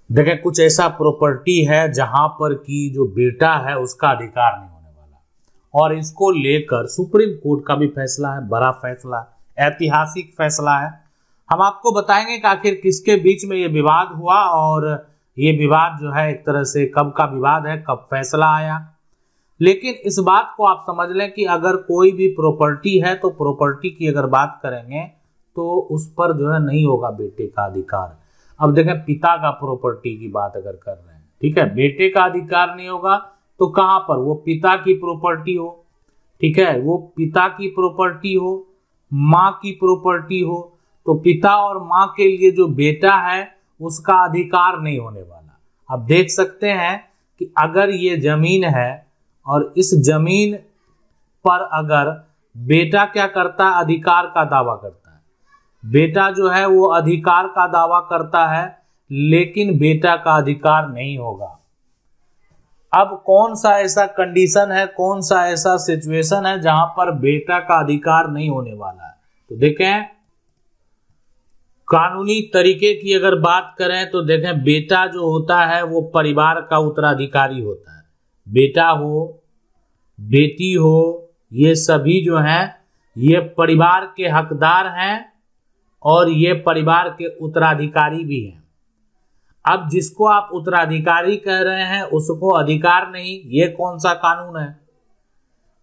देखें, कुछ ऐसा प्रॉपर्टी है जहां पर कि जो बेटा है उसका अधिकार नहीं होने वाला, और इसको लेकर सुप्रीम कोर्ट का भी फैसला है, बड़ा फैसला, ऐतिहासिक फैसला है। हम आपको बताएंगे कि आखिर किसके बीच में ये विवाद हुआ, और ये विवाद जो है एक तरह से कब का विवाद है, कब फैसला आया। लेकिन इस बात को आप समझ लें कि अगर कोई भी प्रॉपर्टी है तो प्रॉपर्टी की अगर बात करेंगे तो उस पर जो है नहीं होगा बेटे का अधिकार। अब देखें, पिता का प्रॉपर्टी की बात अगर कर रहे हैं, ठीक है, बेटे का अधिकार नहीं होगा तो कहां पर वो पिता की प्रॉपर्टी हो, ठीक है, वो पिता की प्रॉपर्टी हो, माँ की प्रॉपर्टी हो, तो पिता और माँ के लिए जो बेटा है उसका अधिकार नहीं होने वाला। अब देख सकते हैं कि अगर ये जमीन है और इस जमीन पर अगर बेटा क्या करता है, अधिकार का दावा करता है, बेटा जो है वो अधिकार का दावा करता है, लेकिन बेटा का अधिकार नहीं होगा। अब कौन सा ऐसा कंडीशन है, कौन सा ऐसा सिचुएशन है जहां पर बेटा का अधिकार नहीं होने वाला है? तो देखें, कानूनी तरीके की अगर बात करें तो देखें, बेटा जो होता है वो परिवार का उत्तराधिकारी होता है। बेटा हो, बेटी हो, ये सभी जो हैं ये परिवार के हकदार हैं और ये परिवार के उत्तराधिकारी भी हैं। अब जिसको आप उत्तराधिकारी कह रहे हैं उसको अधिकार नहीं, ये कौन सा कानून है?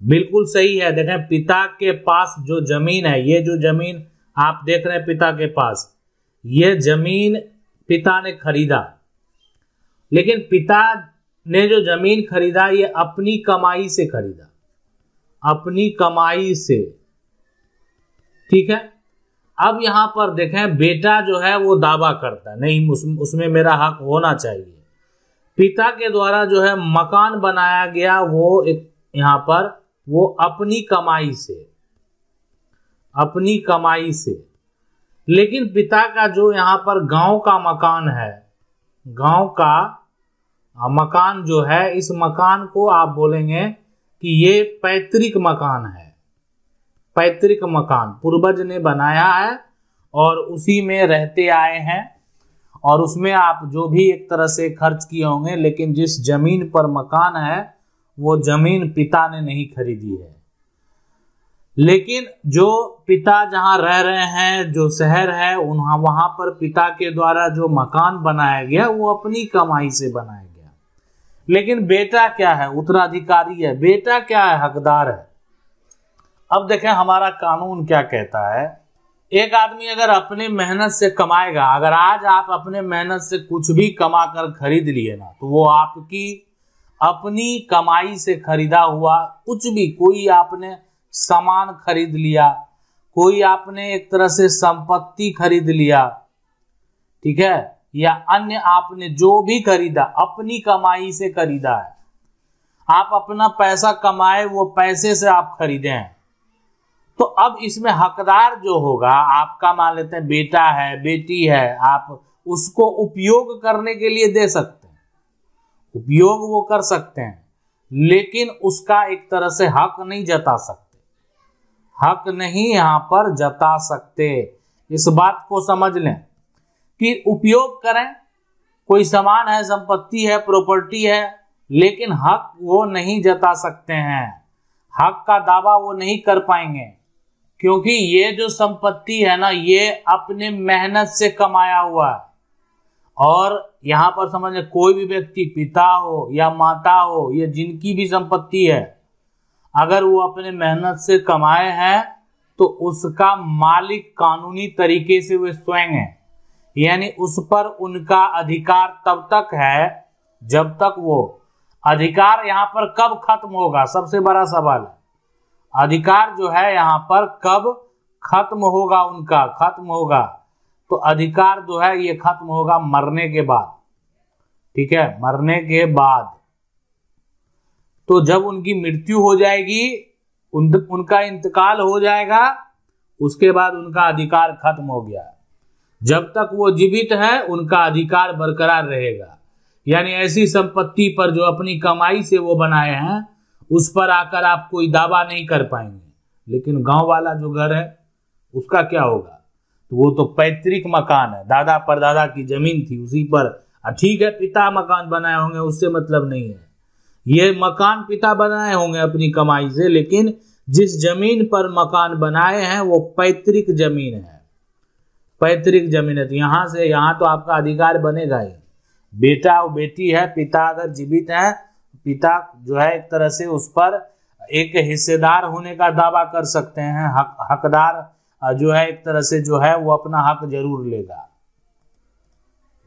बिल्कुल सही है। देखें, पिता के पास जो जमीन है, ये जो जमीन आप देख रहे हैं पिता के पास, ये जमीन पिता ने खरीदा, लेकिन पिता ने जो जमीन खरीदा ये अपनी कमाई से खरीदा, अपनी कमाई से, ठीक है। अब यहां पर देखें, बेटा जो है वो दावा करता है, नहीं उसमें मेरा हक होना चाहिए। पिता के द्वारा जो है मकान बनाया गया वो एक यहां पर वो अपनी कमाई से, अपनी कमाई से, लेकिन पिता का जो यहां पर गांव का मकान है, गांव का मकान जो है, इस मकान को आप बोलेंगे कि ये पैतृक मकान है। पैतृक मकान पूर्वज ने बनाया है और उसी में रहते आए हैं, और उसमें आप जो भी एक तरह से खर्च किए होंगे, लेकिन जिस जमीन पर मकान है वो जमीन पिता ने नहीं खरीदी है। लेकिन जो पिता जहां रह रहे हैं, जो शहर है, वहां पर पिता के द्वारा जो मकान बनाया गया वो अपनी कमाई से बनाया गया। लेकिन बेटा क्या है? उत्तराधिकारी है। बेटा क्या है? हकदार है। अब देखें हमारा कानून क्या कहता है। एक आदमी अगर अपने मेहनत से कमाएगा, अगर आज आप अपने मेहनत से कुछ भी कमा कर खरीद लिए ना, तो वो आपकी अपनी कमाई से खरीदा हुआ कुछ भी, कोई आपने सामान खरीद लिया, कोई आपने एक तरह से संपत्ति खरीद लिया, ठीक है, या अन्य आपने जो भी खरीदा अपनी कमाई से खरीदा है। आप अपना पैसा कमाए, वो पैसे से आप खरीदे हैं, तो अब इसमें हकदार जो होगा आपका, मान लेते हैं बेटा है, बेटी है, आप उसको उपयोग करने के लिए दे सकते हैं, उपयोग वो कर सकते हैं, लेकिन उसका एक तरह से हक नहीं जता सकते, हक नहीं यहां पर जता सकते। इस बात को समझ लें कि उपयोग करें, कोई सामान है, संपत्ति है, प्रॉपर्टी है, लेकिन हक वो नहीं जता सकते हैं, हक का दावा वो नहीं कर पाएंगे, क्योंकि ये जो संपत्ति है ना, ये अपने मेहनत से कमाया हुआ है। और यहां पर समझ, कोई भी व्यक्ति, पिता हो या माता हो, ये जिनकी भी संपत्ति है, अगर वो अपने मेहनत से कमाए हैं तो उसका मालिक कानूनी तरीके से वो स्वयं है, यानी उस पर उनका अधिकार तब तक है जब तक वो अधिकार यहां पर कब खत्म होगा, सबसे बड़ा सवाल है। अधिकार जो है यहां पर कब खत्म होगा, उनका खत्म होगा, तो अधिकार जो है ये खत्म होगा मरने के बाद, ठीक है, मरने के बाद। तो जब उनकी मृत्यु हो जाएगी, उनका इंतकाल हो जाएगा, उसके बाद उनका अधिकार खत्म हो गया। जब तक वो जीवित है उनका अधिकार बरकरार रहेगा, यानी ऐसी संपत्ति पर जो अपनी कमाई से वो बनाए हैं उस पर आकर आप कोई दावा नहीं कर पाएंगे। लेकिन गांव वाला जो घर है उसका क्या होगा? तो वो तो पैतृक मकान है, दादा परदादा की जमीन थी, उसी पर ठीक है पिता मकान बनाए होंगे उससे मतलब नहीं है, ये मकान पिता बनाए होंगे अपनी कमाई से, लेकिन जिस जमीन पर मकान बनाए हैं वो पैतृक जमीन है, पैतृक जमीन है। तो यहाँ से यहाँ तो आपका अधिकार बनेगा ही। बेटा और बेटी है, पिता अगर जीवित है, पिता जो है एक तरह से उस पर एक हिस्सेदार होने का दावा कर सकते हैं, हकदार जो है एक तरह से जो है वो अपना हक जरूर लेगा।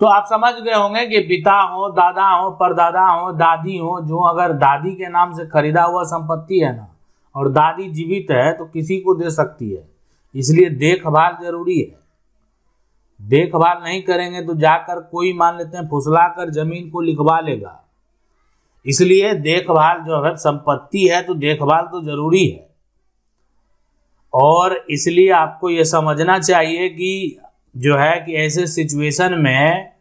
तो आप समझ गए होंगे कि पिता हो, दादा हो, परदादा हो, दादी हो, जो अगर दादी के नाम से खरीदा हुआ संपत्ति है ना और दादी जीवित है तो किसी को दे सकती है, इसलिए देखभाल जरूरी है। देखभाल नहीं करेंगे तो जाकर कोई मान लेते हैं फुसला कर जमीन को लिखवा लेगा, इसलिए देखभाल जो है संपत्ति है तो देखभाल तो जरूरी है। और इसलिए आपको यह समझना चाहिए कि जो है कि ऐसे सिचुएशन में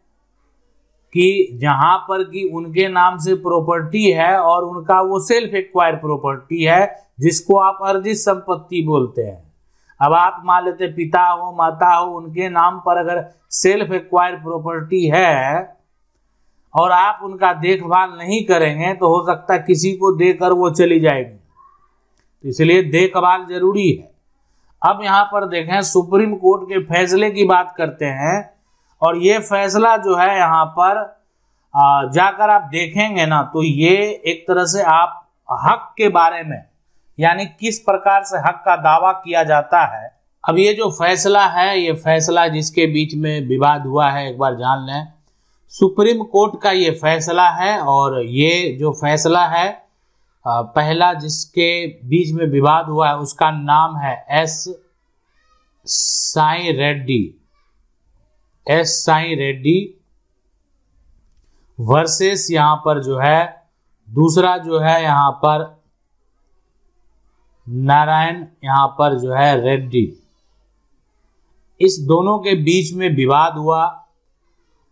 कि जहां पर कि उनके नाम से प्रॉपर्टी है और उनका वो सेल्फ एक्वायर प्रॉपर्टी है जिसको आप अर्जित संपत्ति बोलते हैं। अब आप मान लेते पिता हो, माता हो, उनके नाम पर अगर सेल्फ एक्वायर प्रॉपर्टी है और आप उनका देखभाल नहीं करेंगे तो हो सकता है किसी को देकर वो चली जाएगी, तो इसलिए देखभाल जरूरी है। अब यहाँ पर देखें सुप्रीम कोर्ट के फैसले की बात करते हैं और ये फैसला जो है यहाँ पर जाकर आप देखेंगे ना तो ये एक तरह से आप हक के बारे में, यानी किस प्रकार से हक का दावा किया जाता है। अब ये जो फैसला है, ये फैसला जिसके बीच में विवाद हुआ है एक बार जान लें, सुप्रीम कोर्ट का ये फैसला है। और ये जो फैसला है पहला जिसके बीच में विवाद हुआ है उसका नाम है एस साई रेड्डी वर्सेस यहां पर जो है दूसरा जो है यहां पर नारायण यहां पर जो है रेड्डी। इस दोनों के बीच में विवाद हुआ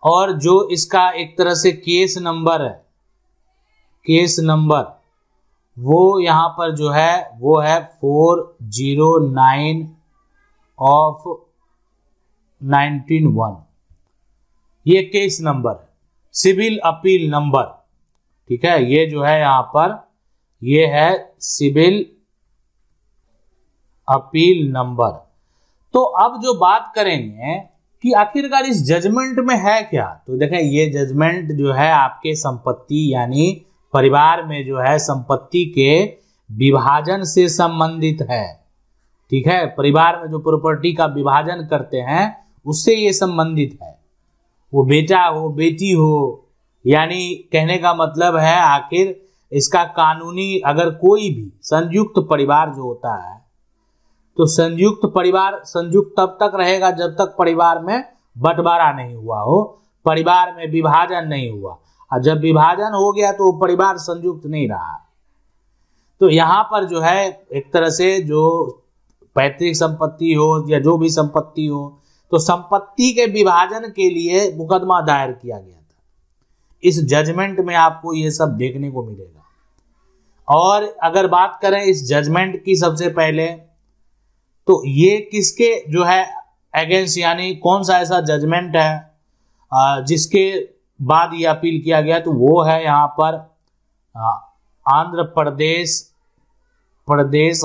और जो इसका एक तरह से केस नंबर है, केस नंबर वो यहां पर जो है वो है 409 ऑफ 1901। ये केस नंबर है, सिविल अपील नंबर, ठीक है। ये जो है यहां पर ये है सिविल अपील नंबर। तो अब जो बात करेंगे कि आखिरकार इस जजमेंट में है क्या, तो देखें ये जजमेंट जो है आपके संपत्ति यानी परिवार में जो है संपत्ति के विभाजन से संबंधित है, ठीक है। परिवार में जो प्रॉपर्टी का विभाजन करते हैं उससे ये संबंधित है, वो बेटा हो बेटी हो, यानी कहने का मतलब है आखिर इसका कानूनी अगर कोई भी संयुक्त परिवार जो होता है तो संयुक्त परिवार संयुक्त तब तक रहेगा जब तक परिवार में बंटवारा नहीं हुआ हो, परिवार में विभाजन नहीं हुआ, और जब विभाजन हो गया तो वो परिवार संयुक्त नहीं रहा। तो यहाँ पर जो है एक तरह से जो पैतृक संपत्ति हो या जो भी संपत्ति हो तो संपत्ति के विभाजन के लिए मुकदमा दायर किया गया था। इस जजमेंट में आपको ये सब देखने को मिलेगा। और अगर बात करें इस जजमेंट की सबसे पहले तो ये किसके जो है अगेंस्ट, यानी कौन सा ऐसा जजमेंट है जिसके बाद ये अपील किया गया, तो वो है यहाँ पर आंध्र प्रदेश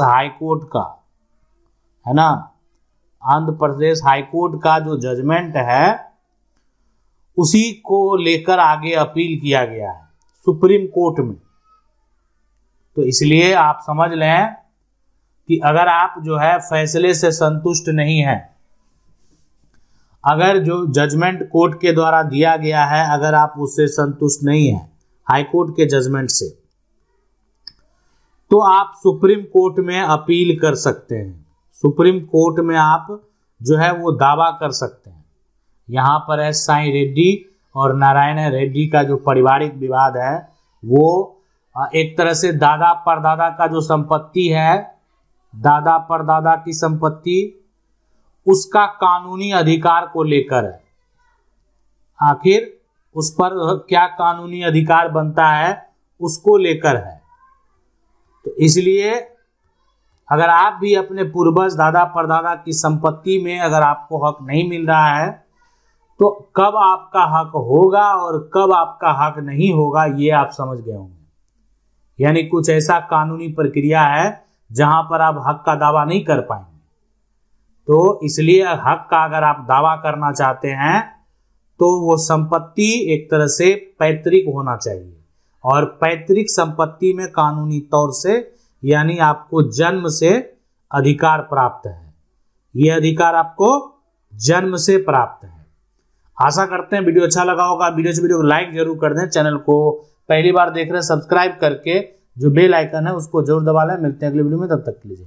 हाईकोर्ट का, है ना। आंध्र प्रदेश हाईकोर्ट का जो जजमेंट है उसी को लेकर आगे अपील किया गया है सुप्रीम कोर्ट में। तो इसलिए आप समझ लें कि अगर आप जो है फैसले से संतुष्ट नहीं हैं, अगर जो जजमेंट कोर्ट के द्वारा दिया गया है अगर आप उससे संतुष्ट नहीं हैं हाई कोर्ट के जजमेंट से, तो आप सुप्रीम कोर्ट में अपील कर सकते हैं। सुप्रीम कोर्ट में आप जो है वो दावा कर सकते हैं। यहाँ पर है साई रेड्डी और नारायण रेड्डी का जो पारिवारिक विवाद है वो एक तरह से दादा परदादा का जो संपत्ति है, दादा परदादा की संपत्ति, उसका कानूनी अधिकार को लेकर है। आखिर उस पर क्या कानूनी अधिकार बनता है उसको लेकर है। तो इसलिए अगर आप भी अपने पूर्वज दादा परदादा की संपत्ति में अगर आपको हक नहीं मिल रहा है तो कब आपका हक होगा और कब आपका हक नहीं होगा ये आप समझ गए होंगे। यानी कुछ ऐसा कानूनी प्रक्रिया है जहां पर आप हक का दावा नहीं कर पाएंगे। तो इसलिए हक का अगर आप दावा करना चाहते हैं तो वो संपत्ति एक तरह से पैतृक होना चाहिए, और पैतृक संपत्ति में कानूनी तौर से यानी आपको जन्म से अधिकार प्राप्त है। ये अधिकार आपको जन्म से प्राप्त है। आशा करते हैं वीडियो अच्छा लगा होगा। वीडियो को लाइक जरूर कर दें। चैनल को पहली बार देख रहे हैं सब्सक्राइब करके जो बेल आइकन है उसको जरूर दबा लें। मिलते हैं अगले वीडियो में, तब तक के लिए।